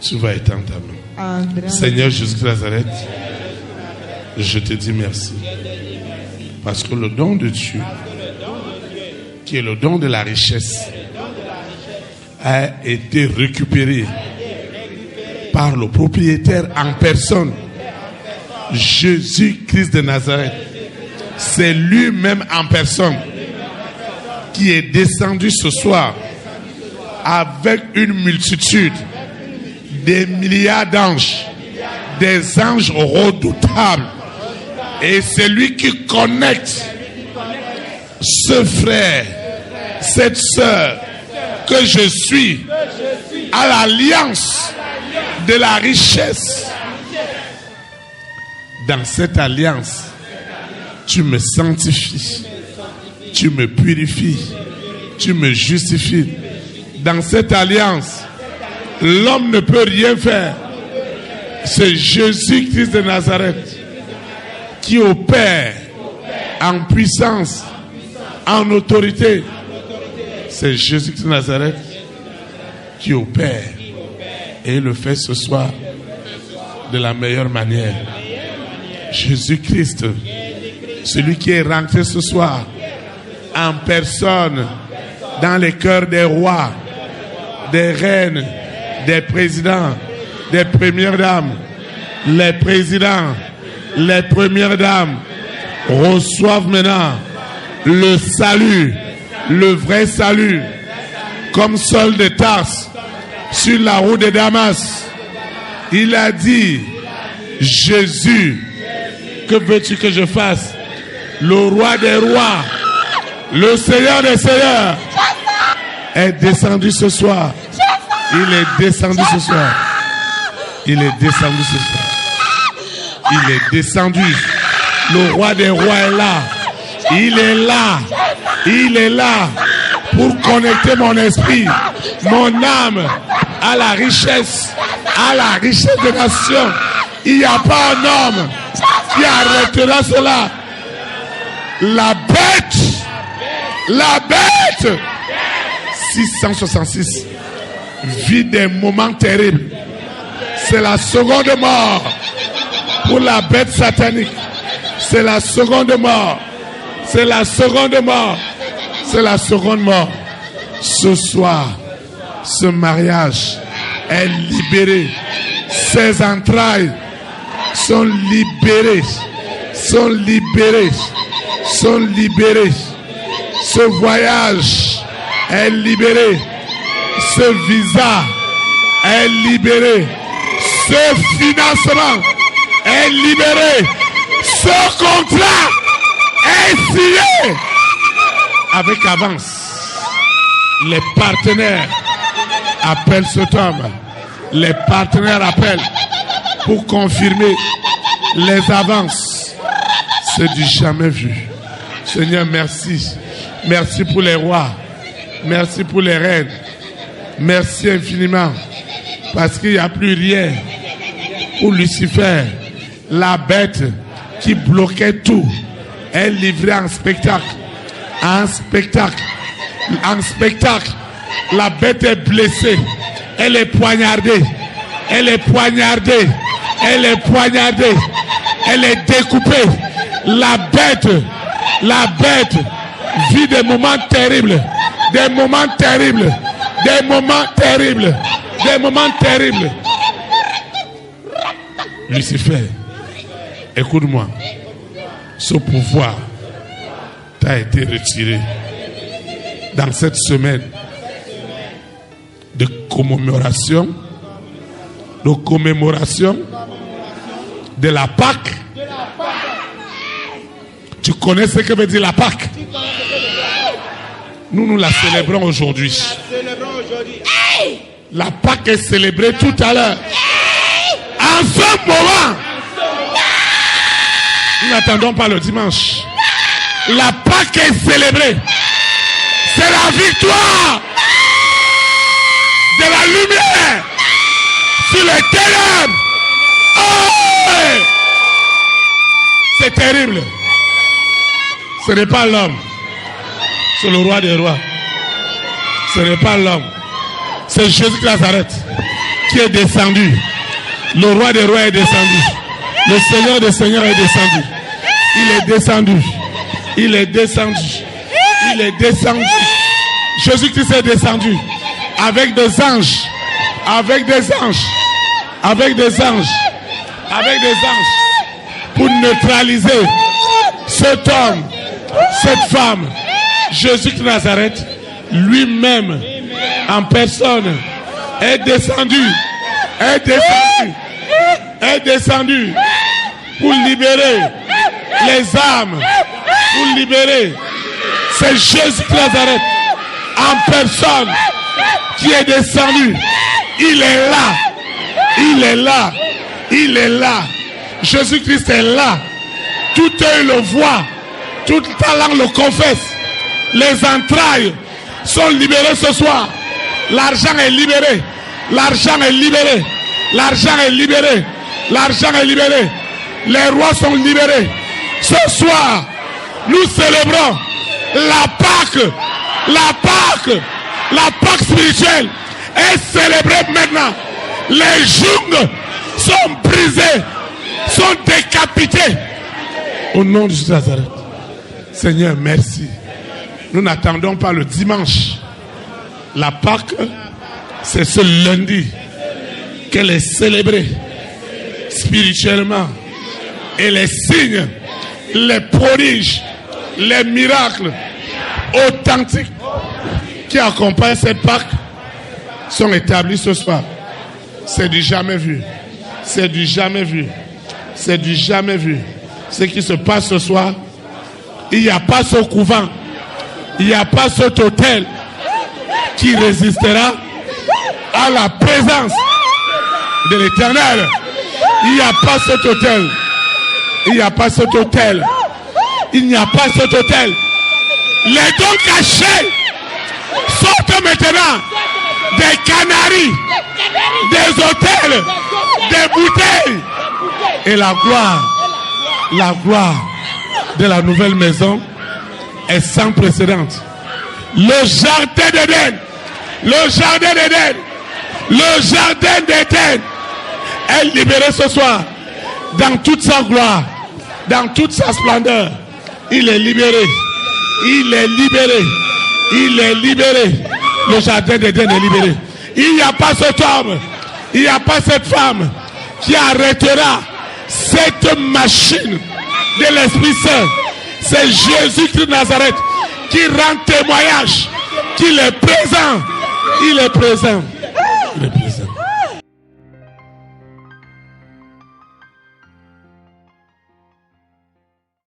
Tu vas étendre ta main. Seigneur Jésus de Nazareth, je te dis merci. Parce que le don de Dieu, qui est le don de la richesse, a été récupéré par le propriétaire en personne, Jésus-Christ de Nazareth. C'est lui-même en personne qui est descendu ce soir avec une multitude, des milliards d'anges, des anges redoutables. Et c'est lui qui connecte ce frère, cette sœur que je suis à l'alliance de la richesse. Dans cette alliance, tu me sanctifies, tu me purifies, tu me justifies. Dans cette alliance, l'homme ne peut rien faire. C'est Jésus-Christ de Nazareth qui opère en puissance, en autorité. C'est Jésus-Christ de Nazareth qui opère. Et il le fait ce soir de la meilleure manière. Jésus-Christ, celui qui est rentré ce soir en personne dans les cœurs des rois, des reines, des présidents, des premières dames. Les présidents, les premières dames reçoivent maintenant le salut, le vrai salut, comme Saul de Tarse sur la route de Damas. Il a dit: Jésus, que veux-tu que je fasse? Le roi des rois, le Seigneur des seigneurs est descendu ce soir. Il est descendu ce soir. Il est descendu ce soir. Il est descendu. Le roi des rois est là. Il est là. Il est là pour connecter mon esprit, mon âme à la richesse des nations. Il n'y a pas un homme qui arrêtera cela. La bête 666 vit des moments terribles. C'est la seconde mort pour la bête satanique. C'est la seconde mort. C'est la seconde mort. C'est la seconde mort. Ce soir, ce mariage est libéré. Ses entrailles sont libérées. Sont libérées. Sont libérées. Ce voyage est libéré. Ce visa est libéré. Ce financement est libéré. Ce contrat est signé avec avance. Les partenaires appellent cet homme. Les partenaires appellent pour confirmer les avances. C'est du jamais vu. Seigneur, merci. Merci pour les rois. Merci pour les reines. Merci infiniment. Parce qu'il n'y a plus rien pour Lucifer. La bête qui bloquait tout est livrée en spectacle. En spectacle. En spectacle. La bête est blessée. Elle est poignardée. Elle est poignardée. Elle est poignardée. Elle est découpée. La bête vit des moments terribles. Des moments terribles. Des moments terribles. Des moments terribles. Lucifer, écoute-moi. Ce pouvoir t'a été retiré dans cette semaine de commémoration de la Pâque. Tu connais ce que veut dire la Pâque? Nous la célébrons aujourd'hui. La Pâque est célébrée tout à l'heure. En ce moment, nous n'attendons pas le dimanche. La Pâque est célébrée. C'est la victoire de la lumière sur les ténèbres. Oh! C'est terrible. Ce n'est pas l'homme. C'est le roi des rois. Ce n'est pas l'homme. C'est Jésus de Nazareth. qui est descendu. Le roi des rois est descendu. Le Seigneur des seigneurs est descendu. Il est descendu. Il est descendu. Il est descendu. Jésus-Christ est descendu avec des anges. Avec des anges. Avec des anges. Avec des anges. Pour neutraliser cet homme, cette femme. Jésus de Nazareth, lui-même, en personne, est descendu. Est descendu pour libérer les âmes, pour libérer. C'est Jésus de Nazareth en personne qui est descendu. Il est là, il est là, il est là. Jésus-Christ est là. Tout œil le voit, toute ta langue le confesse. Les entrailles sont libérées ce soir. L'argent est libéré. L'argent est libéré. L'argent est libéré. L'argent est libéré. Les rois sont libérés. Ce soir, nous célébrons la Pâque. La Pâque. La Pâque spirituelle est célébrée maintenant. Les jungles sont brisés, sont décapités. Au nom de Jésus Nazareth. Seigneur, merci. Nous n'attendons pas le dimanche. La Pâque, c'est ce lundi qu'elle est célébrée spirituellement. Et les signes, les prodiges, les miracles authentiques qui accompagnent cette Pâque sont établis ce soir. C'est du jamais vu. C'est du jamais vu. C'est du jamais vu. Ce qui se passe ce soir, il n'y a pas ce couvent, il n'y a pas cet hôtel qui résistera à la présence de l'Éternel. Il n'y a pas cet hôtel. Il n'y a pas cet hôtel. Il n'y a pas cet hôtel. Les dons cachés sortent maintenant des canaries, des hôtels, des bouteilles. Et la gloire de la nouvelle maison est sans précédent. Le jardin d'Éden, le jardin d'Éden, le jardin d'Éden est libéré ce soir dans toute sa gloire, dans toute sa splendeur. Il est libéré, il est libéré, il est libéré. Le jardin d'Éden est libéré. Il n'y a pas cet homme, il n'y a pas cette femme qui arrêtera cette machine de l'Esprit Saint. C'est Jésus de Nazareth qui rend témoignage qu'il est présent. Il est présent.